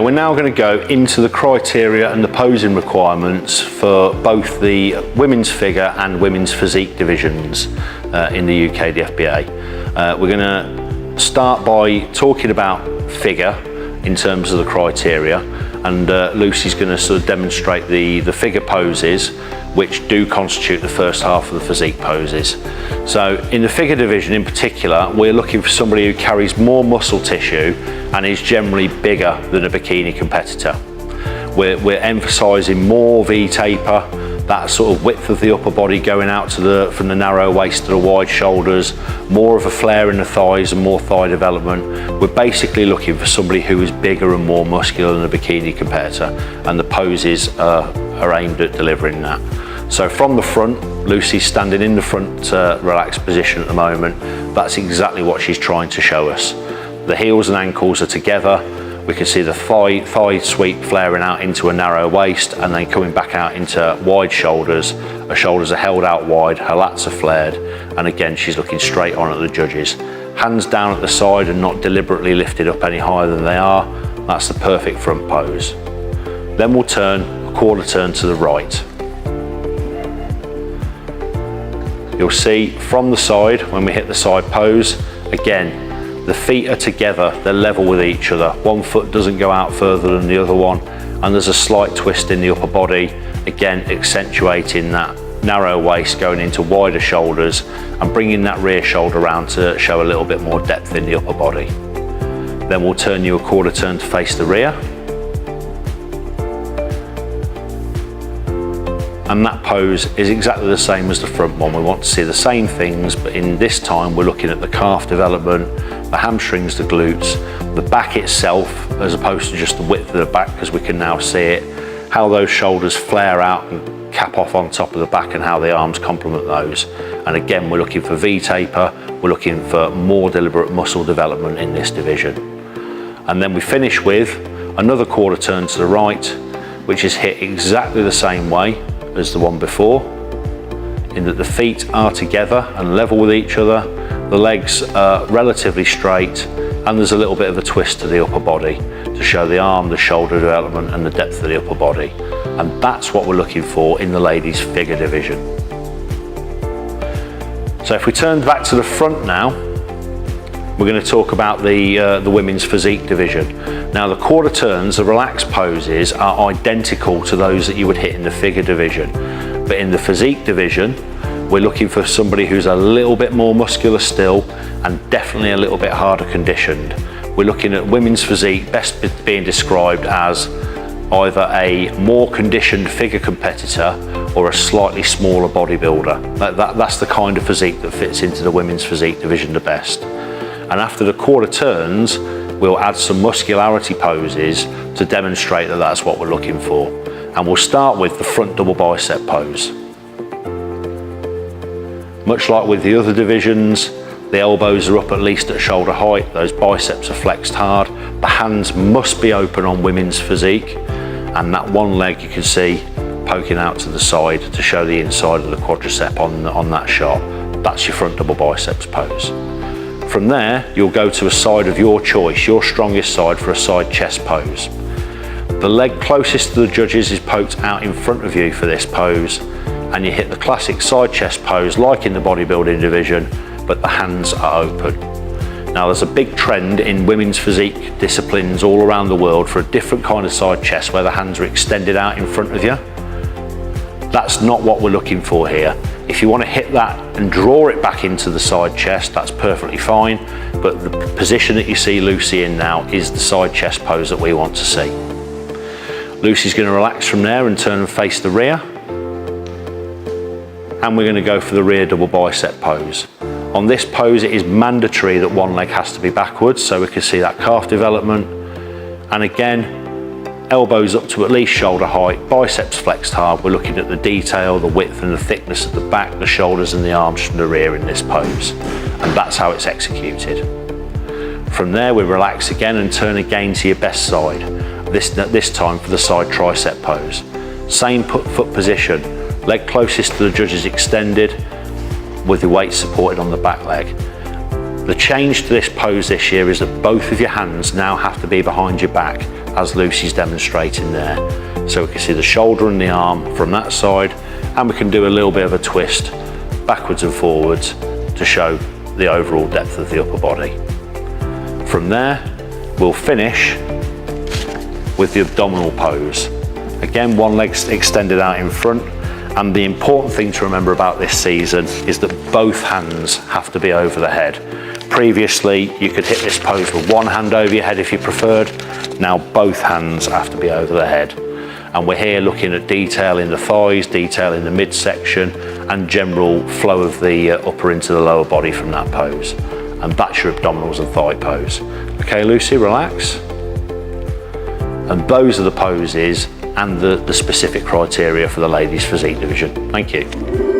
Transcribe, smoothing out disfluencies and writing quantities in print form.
Okay, we're now going to go into the criteria and the posing requirements for both the women's figure and women's physique divisions in the Ukdfba. We're going to start by talking about figure in terms of the criteria, and Lucy's going to sort of demonstrate the figure poses which do constitute the first half of the physique poses. So in the figure division in particular, we're looking for somebody who carries more muscle tissue and is generally bigger than a bikini competitor. We're emphasising more V-taper, that sort of width of the upper body going out to from the narrow waist to the wide shoulders, more of a flare in the thighs and more thigh development. We're basically looking for somebody who is bigger and more muscular than a bikini competitor, and the poses are aimed at delivering that. So from the front, Lucy's standing in the front relaxed position at the moment. That's exactly what she's trying to show us. The heels and ankles are together. We can see the thigh sweep flaring out into a narrow waist and then coming back out into wide shoulders. Her shoulders are held out wide, her lats are flared, and again she's looking straight on at the judges. Hands down at the side and not deliberately lifted up any higher than they are. That's the perfect front pose. Then we'll turn a quarter turn to the right. You'll see from the side, when we hit the side pose, again, the feet are together, they're level with each other. One foot doesn't go out further than the other one, and there's a slight twist in the upper body, again accentuating that narrow waist going into wider shoulders and bringing that rear shoulder around to show a little bit more depth in the upper body. Then we'll turn you a quarter turn to face the rear. And that pose is exactly the same as the front one. We want to see the same things, but in this time we're looking at the calf development, the hamstrings, the glutes, the back itself, as opposed to just the width of the back, because we can now see it, how those shoulders flare out and cap off on top of the back and how the arms complement those. And again, we're looking for V-taper, we're looking for more deliberate muscle development in this division. And then we finish with another quarter turn to the right, which is hit exactly the same way as the one before, in that the feet are together and level with each other, the legs are relatively straight, and there's a little bit of a twist to the upper body to show the arm, the shoulder development and the depth of the upper body. And that's what we're looking for in the ladies figure division. So if we turn back to the front now, we're going to talk about the women's physique division. Now the quarter turns, the relaxed poses, are identical to those that you would hit in the figure division. But in the physique division, we're looking for somebody who's a little bit more muscular still and definitely a little bit harder conditioned. We're looking at women's physique best being described as either a more conditioned figure competitor or a slightly smaller bodybuilder. That's the kind of physique that fits into the women's physique division the best. And after the quarter turns, we'll add some muscularity poses to demonstrate that that's what we're looking for. And we'll start with the front double bicep pose. Much like with the other divisions, the elbows are up at least at shoulder height, those biceps are flexed hard, the hands must be open on women's physique, and that one leg you can see poking out to the side to show the inside of the quadricep on that shot. That's your front double biceps pose. From there, you'll go to a side of your choice, your strongest side, for a side chest pose. The leg closest to the judges is poked out in front of you for this pose, and you hit the classic side chest pose like in the bodybuilding division, but the hands are open. Now there's a big trend in women's physique disciplines all around the world for a different kind of side chest where the hands are extended out in front of you. That's not what we're looking for here. If you want to hit that and draw it back into the side chest, that's perfectly fine, but the position that you see Lucy in now is the side chest pose that we want to see. Lucy's going to relax from there and turn and face the rear. And we're going to go for the rear double bicep pose. On this pose, it is mandatory that one leg has to be backwards, so we can see that calf development. And again, elbows up to at least shoulder height, biceps flexed hard. We're looking at the detail, the width and the thickness of the back, the shoulders and the arms from the rear in this pose. And that's how it's executed. From there, we relax again and turn again to your best side. This time for the side tricep pose. Same foot position, leg closest to the judges extended with the weight supported on the back leg. The change to this pose this year is that both of your hands now have to be behind your back, as Lucy's demonstrating there. So we can see the shoulder and the arm from that side, and we can do a little bit of a twist backwards and forwards to show the overall depth of the upper body. From there, we'll finish with the abdominal pose. Again, one leg extended out in front, and the important thing to remember about this season is that both hands have to be over the head. Previously, you could hit this pose with one hand over your head if you preferred. Now both hands have to be over the head. And we're here looking at detail in the thighs, detail in the midsection, and general flow of the upper into the lower body from that pose. And that's your abdominals and thigh pose. Okay, Lucy, relax. And those are the poses and the specific criteria for the ladies' physique division. Thank you.